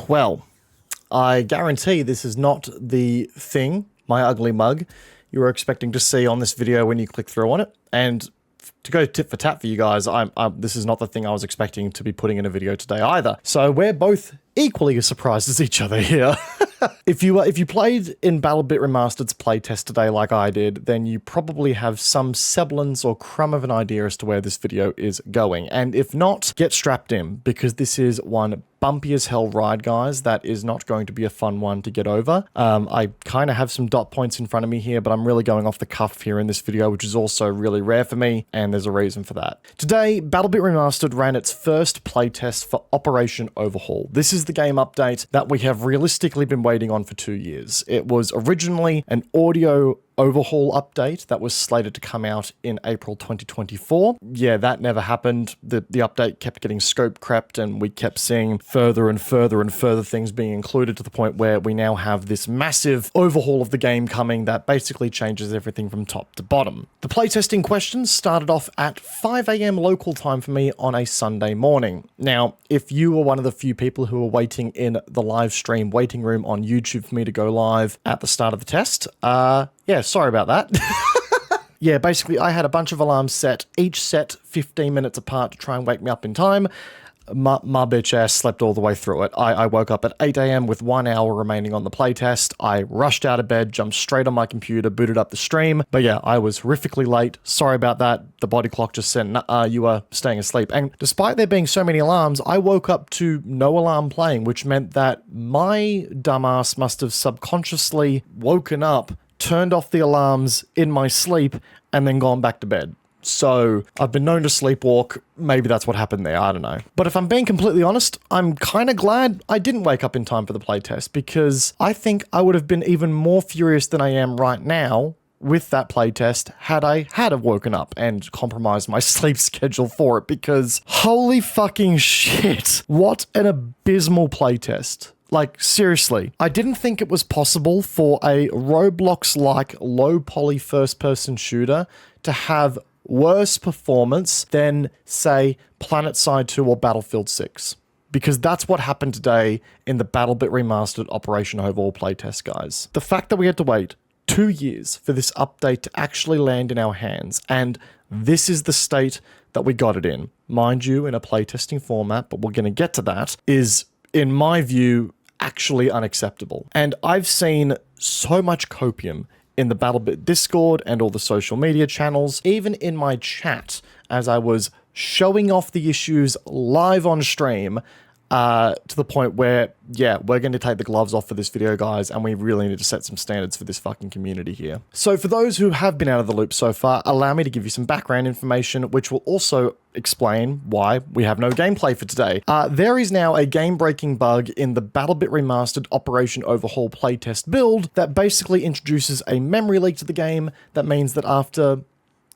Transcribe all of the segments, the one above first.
Well, I guarantee this is not the thing, my ugly mug, you were expecting to see on this video when you click through on it. And to go tit for tat for you guys, this is not the thing I was expecting to be putting in a video today either. So we're both equally as surprised as each other here. If you played in BattleBit Remastered's playtest today like I did, then you probably have some semblance or crumb of an idea as to where this video is going. And if not, get strapped in, because this is one bumpy as hell ride, guys. That is not going to be a fun one to get over. I kind of have some dot points in front of me here, but I'm really going off the cuff here in this video, which is also really rare for me, and there's a reason for that. Today, BattleBit Remastered ran its first playtest for Operation Overhaul. This is the game update that we have realistically been waiting on for 2 years. It was originally an audio overhaul update that was slated to come out in April 2024. Yeah, that never happened. The update kept getting scope crept, and we kept seeing further and further and further things being included, to the point where we now have this massive overhaul of the game coming that basically changes everything from top to bottom. The playtesting questions started off at 5 AM local time for me on a Sunday morning. Now, if you were one of the few people who were waiting in the live stream waiting room on YouTube for me to go live at the start of the test, yeah, sorry about that. Yeah, basically I had a bunch of alarms set, each set 15 minutes apart to try and wake me up in time. My bitch ass slept all the way through it. I woke up at 8 AM with 1 hour remaining on the playtest. I rushed out of bed, jumped straight on my computer, booted up the stream. But yeah, I was horrifically late. Sorry about that. The body clock just said, nah, you are staying asleep. And despite there being so many alarms, I woke up to no alarm playing, which meant that my dumbass must have subconsciously woken up, turned off the alarms in my sleep, and then gone back to bed. So I've been known to sleepwalk. Maybe that's what happened there. I don't know. But if I'm being completely honest, I'm kind of glad I didn't wake up in time for the playtest, because I think I would have been even more furious than I am right now with that playtest had I woken up and compromised my sleep schedule for it, because holy fucking shit, what an abysmal playtest. Like, seriously, I didn't think it was possible for a Roblox-like low-poly first-person shooter to have worse performance than, say, PlanetSide 2 or Battlefield 6. Because that's what happened today in the BattleBit Remastered Operation Overhaul playtest, guys. The fact that we had to wait 2 years for this update to actually land in our hands, and this is the state that we got it in. Mind you, in a playtesting format, but we're going to get to that, is, in my view, actually unacceptable. And I've seen so much copium in the BattleBit Discord and all the social media channels, even in my chat, as I was showing off the issues live on stream, to the point where, yeah, we're going to take the gloves off for this video, guys, and we really need to set some standards for this fucking community here. So for those who have been out of the loop so far, allow me to give you some background information, which will also explain why we have no gameplay for today. There is now a game-breaking bug in the BattleBit Remastered Operation Overhaul playtest build that basically introduces a memory leak to the game that means that after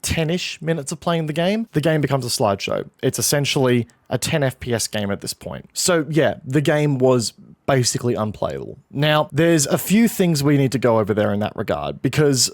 10-ish minutes of playing the game becomes a slideshow. It's essentially a 10 FPS game at this point. So yeah, the game was basically unplayable. Now, there's a few things we need to go over there in that regard, because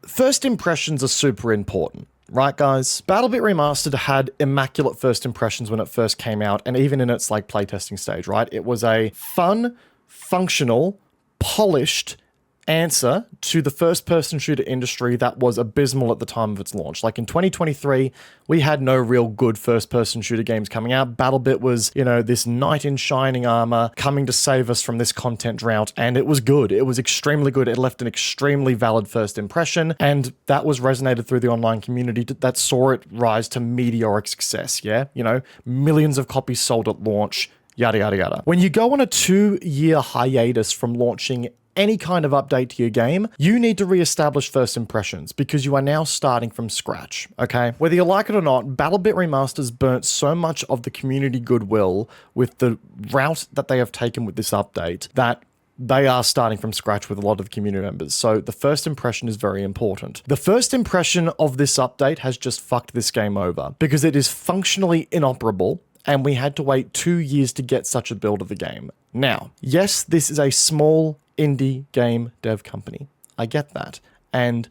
first impressions are super important. Right, guys? BattleBit Remastered had immaculate first impressions when it first came out, and even in its like playtesting stage, right? It was a fun, functional, polished answer to the first-person shooter industry that was abysmal at the time of its launch. Like in 2023, we had no real good first-person shooter games coming out. BattleBit was, you know, this knight in shining armor coming to save us from this content drought, and it was good. It was extremely good. It left an extremely valid first impression, and that was resonated through the online community that saw it rise to meteoric success, yeah? You know, millions of copies sold at launch, yada, yada, yada. When you go on a 2-year hiatus from launching any kind of update to your game, you need to reestablish first impressions, because you are now starting from scratch, okay? Whether you like it or not, BattleBit Remasters burnt so much of the community goodwill with the route that they have taken with this update that they are starting from scratch with a lot of the community members. So the first impression is very important. The first impression of this update has just fucked this game over, because it is functionally inoperable, and we had to wait 2 years to get such a build of the game. Now, yes, this is a small indie game dev company. I get that. And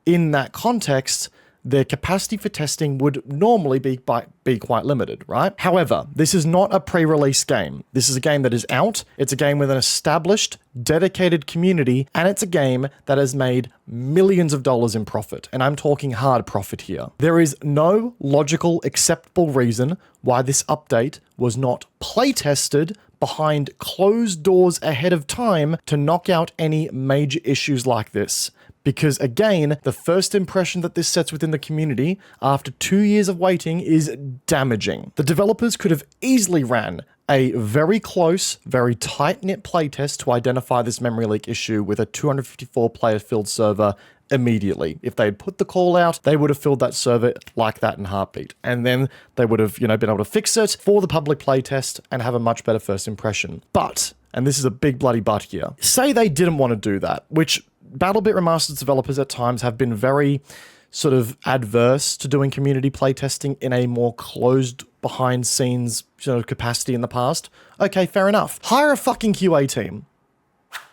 in that context, their capacity for testing would normally be quite limited, right? However, this is not a pre-release game. This is a game that is out. It's a game with an established, dedicated community, and it's a game that has made millions of dollars in profit. And I'm talking hard profit here. There is no logical, acceptable reason why this update was not playtested behind closed doors ahead of time to knock out any major issues like this. Because again, the first impression that this sets within the community after 2 years of waiting is damaging. The developers could have easily ran a very close, very tight-knit playtest to identify this memory leak issue with a 254-player filled server immediately. If they had put the call out, they would have filled that server like that in heartbeat. And then they would have, been able to fix it for the public playtest and have a much better first impression. But, and this is a big bloody but here, say they didn't want to do that, which BattleBit Remastered's developers at times have been very sort of adverse to doing community playtesting in a more closed behind scenes capacity in the past. Okay, fair enough. Hire a fucking QA team.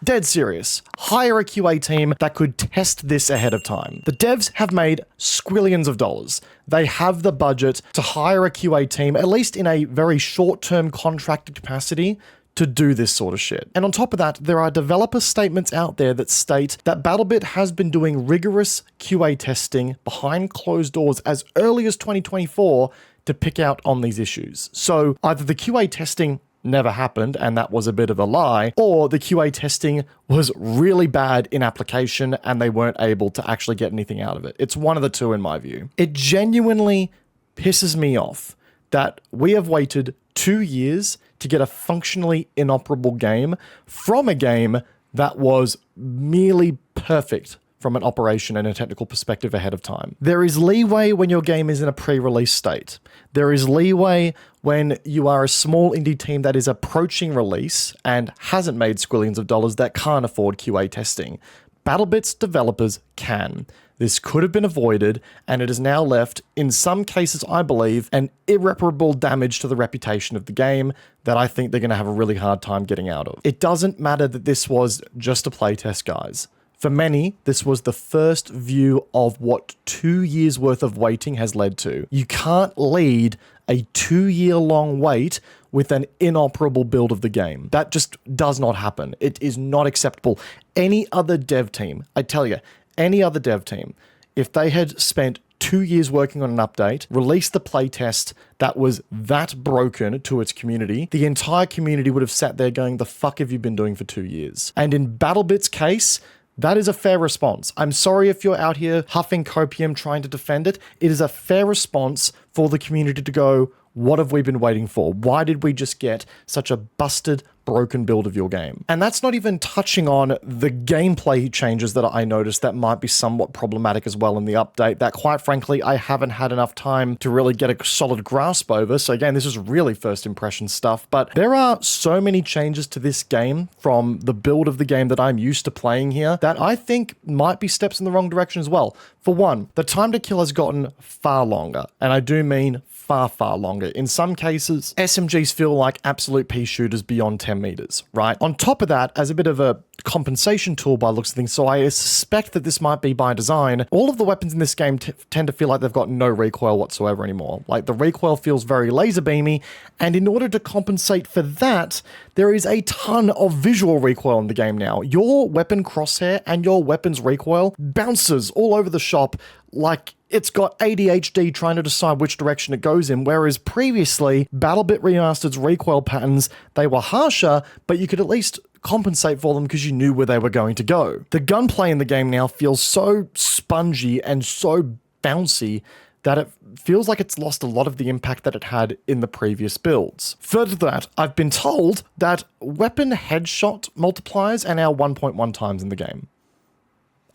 Dead serious. Hire a QA team that could test this ahead of time. The devs have made squillions of dollars. They have the budget to hire a QA team, at least in a very short-term contracted capacity, to do this sort of shit. And on top of that, there are developer statements out there that state that BattleBit has been doing rigorous QA testing behind closed doors as early as 2024 to pick out on these issues. So either the QA testing never happened and that was a bit of a lie, or the QA testing was really bad in application and they weren't able to actually get anything out of it. It's one of the two in my view. It genuinely pisses me off that we have waited 2 years to get a functionally inoperable game from a game that was merely perfect from an operation and a technical perspective ahead of time. There is leeway when your game is in a pre-release state. There is leeway when you are a small indie team that is approaching release and hasn't made squillions of dollars that can't afford QA testing. BattleBit's developers can. This could have been avoided, and it has now left, in some cases, I believe, an irreparable damage to the reputation of the game that I think they're going to have a really hard time getting out of. It doesn't matter that this was just a playtest, guys. For many, this was the first view of what 2 years worth of waiting has led to. You can't lead a 2-year-long wait with an inoperable build of the game. That just does not happen. It is not acceptable. Any other dev team, I tell you, any other dev team, if they had spent 2 years working on an update, released the playtest that was that broken to its community, the entire community would have sat there going, the fuck have you been doing for 2 years? And in BattleBit's case, that is a fair response. I'm sorry if you're out here huffing copium trying to defend it. It is a fair response for the community to go, what have we been waiting for? Why did we just get such a busted, broken build of your game? And that's not even touching on the gameplay changes that I noticed that might be somewhat problematic as well in the update that, quite frankly, I haven't had enough time to really get a solid grasp over. So again, this is really first impression stuff, but there are so many changes to this game from the build of the game that I'm used to playing here that I think might be steps in the wrong direction as well. For one, the time to kill has gotten far longer, and I do mean far, far longer. In some cases, SMGs feel like absolute pea shooters beyond 10 meters, right? On top of that, as a bit of a compensation tool by looks of things, so I suspect that this might be by design, all of the weapons in this game tend to feel like they've got no recoil whatsoever anymore. Like, the recoil feels very laser beamy, and in order to compensate for that, there is a ton of visual recoil in the game now. Your weapon crosshair and your weapon's recoil bounces all over the shop like it's got ADHD trying to decide which direction it goes in, whereas previously, BattleBit Remastered's recoil patterns, they were harsher, but you could at least compensate for them because you knew where they were going to go. The gunplay in the game now feels so spongy and so bouncy that it feels like it's lost a lot of the impact that it had in the previous builds. Further to that, I've been told that weapon headshot multipliers are now 1.1 times in the game.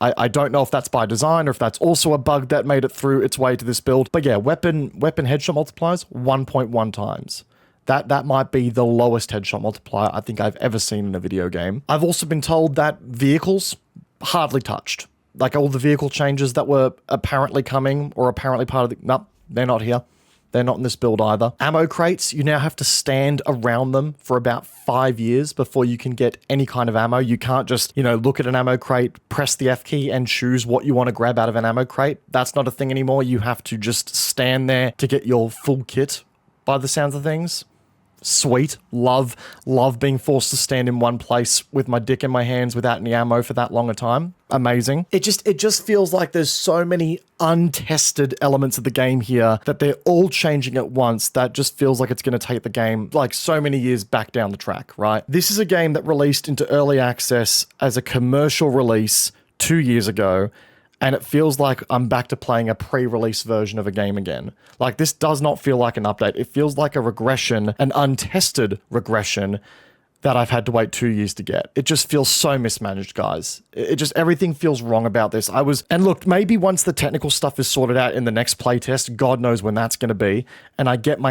I don't know if that's by design or if that's also a bug that made it through its way to this build, but yeah, weapon headshot multipliers, 1.1 times. That might be the lowest headshot multiplier I think I've ever seen in a video game. I've also been told that vehicles hardly touched. Like, all the vehicle changes that were apparently coming or apparently part of the... Nope, they're not here. They're not in this build either. Ammo crates, you now have to stand around them for about 5 years before you can get any kind of ammo. You can't just, you know, look at an ammo crate, press the F key and choose what you want to grab out of an ammo crate. That's not a thing anymore. You have to just stand there to get your full kit by the sounds of things. Sweet. Love being forced to stand in one place with my dick in my hands without any ammo for that long a time. Amazing. It just feels like there's so many untested elements of the game here that they're all changing at once. That just feels like it's going to take the game like so many years back down the track, right? This is a game that released into early access as a commercial release 2 years ago. And it feels like I'm back to playing a pre-release version of a game again. Like, this does not feel like an update. It feels like a regression, an untested regression that I've had to wait 2 years to get. It just feels so mismanaged, guys. Everything feels wrong about this. And look, maybe once the technical stuff is sorted out in the next playtest, God knows when that's going to be, and I get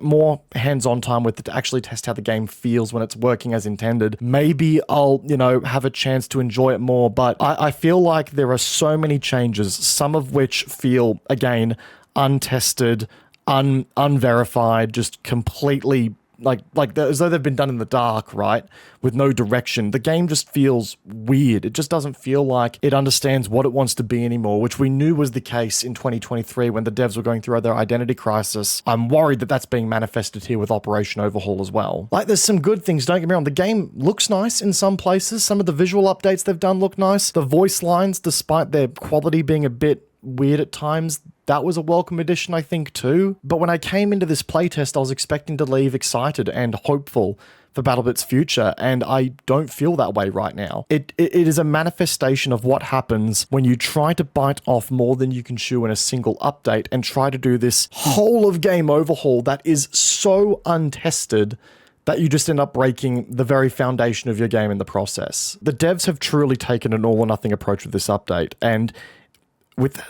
more hands-on time with it to actually test how the game feels when it's working as intended, maybe I'll, you know, have a chance to enjoy it more, but I feel like there are so many changes, some of which feel, again, untested, unverified, just completely like as though they've been done in the dark, right? With no direction. The game just feels weird. It just doesn't feel like it understands what it wants to be anymore, which we knew was the case in 2023 when the devs were going through their identity crisis. I'm worried that that's being manifested here with Operation Overhaul as well. Like, there's some good things, don't get me wrong. The game looks nice in some places. Some of the visual updates they've done look nice. The voice lines, despite their quality being a bit weird at times, that was a welcome addition, I think, too. But when I came into this playtest, I was expecting to leave excited and hopeful for BattleBit's future, and I don't feel that way right now. It is a manifestation of what happens when you try to bite off more than you can chew in a single update and try to do this whole of game overhaul that is so untested that you just end up breaking the very foundation of your game in the process. The devs have truly taken an all-or-nothing approach with this update, and with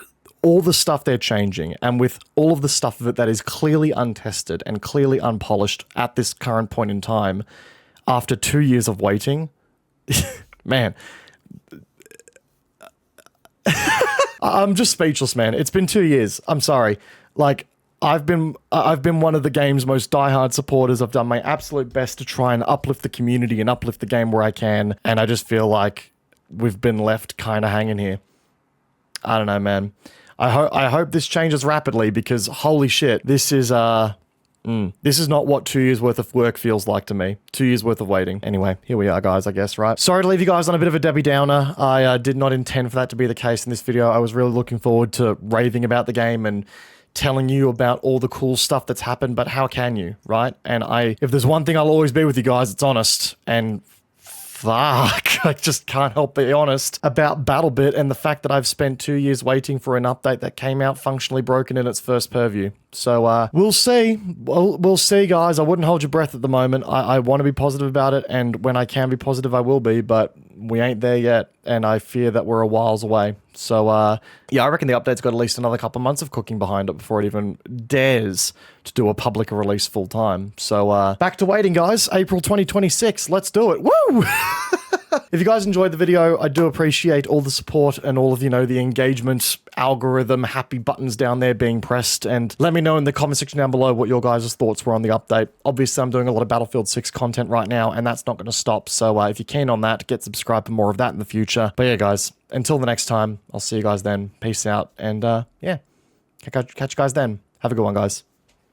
all the stuff they're changing, and with all of the stuff of it that is clearly untested and clearly unpolished at this current point in time, after 2 years of waiting, man, I'm just speechless, man. It's been 2 years. I'm sorry. Like, I've been one of the game's most diehard supporters. I've done my absolute best to try and uplift the community and uplift the game where I can, and I just feel like we've been left kind of hanging here. I don't know, man. I hope this changes rapidly, because holy shit, this is not what 2 years worth of work feels like to me. 2 years worth of waiting. Anyway, here we are, guys, I guess, right? Sorry to leave you guys on a bit of a Debbie Downer. I did not intend for that to be the case in this video. I was really looking forward to raving about the game and telling you about all the cool stuff that's happened, but how can you, right? And if there's one thing I'll always be with you guys, it's honest. And fuck, I just can't help but be honest about BattleBit and the fact that I've spent 2 years waiting for an update that came out functionally broken in its first purview. So, we'll see. We'll see, guys. I wouldn't hold your breath at the moment. I want to be positive about it, and when I can be positive, I will be, but we ain't there yet, and I fear that we're a whiles away. So, yeah, I reckon the update's got at least another couple months of cooking behind it before it even dares to do a public release full time. So, back to waiting, guys. April 2026. Let's do it. Woo! If you guys enjoyed the video, I do appreciate all the support and all of, you know, the engagement, algorithm, happy buttons down there being pressed. And let me know in the comment section down below what your guys' thoughts were on the update. Obviously, I'm doing a lot of Battlefield 6 content right now, and that's not going to stop. So if you're keen on that, get subscribed for more of that in the future. But yeah, guys, until the next time, I'll see you guys then. Peace out. And yeah, catch you guys then. Have a good one, guys.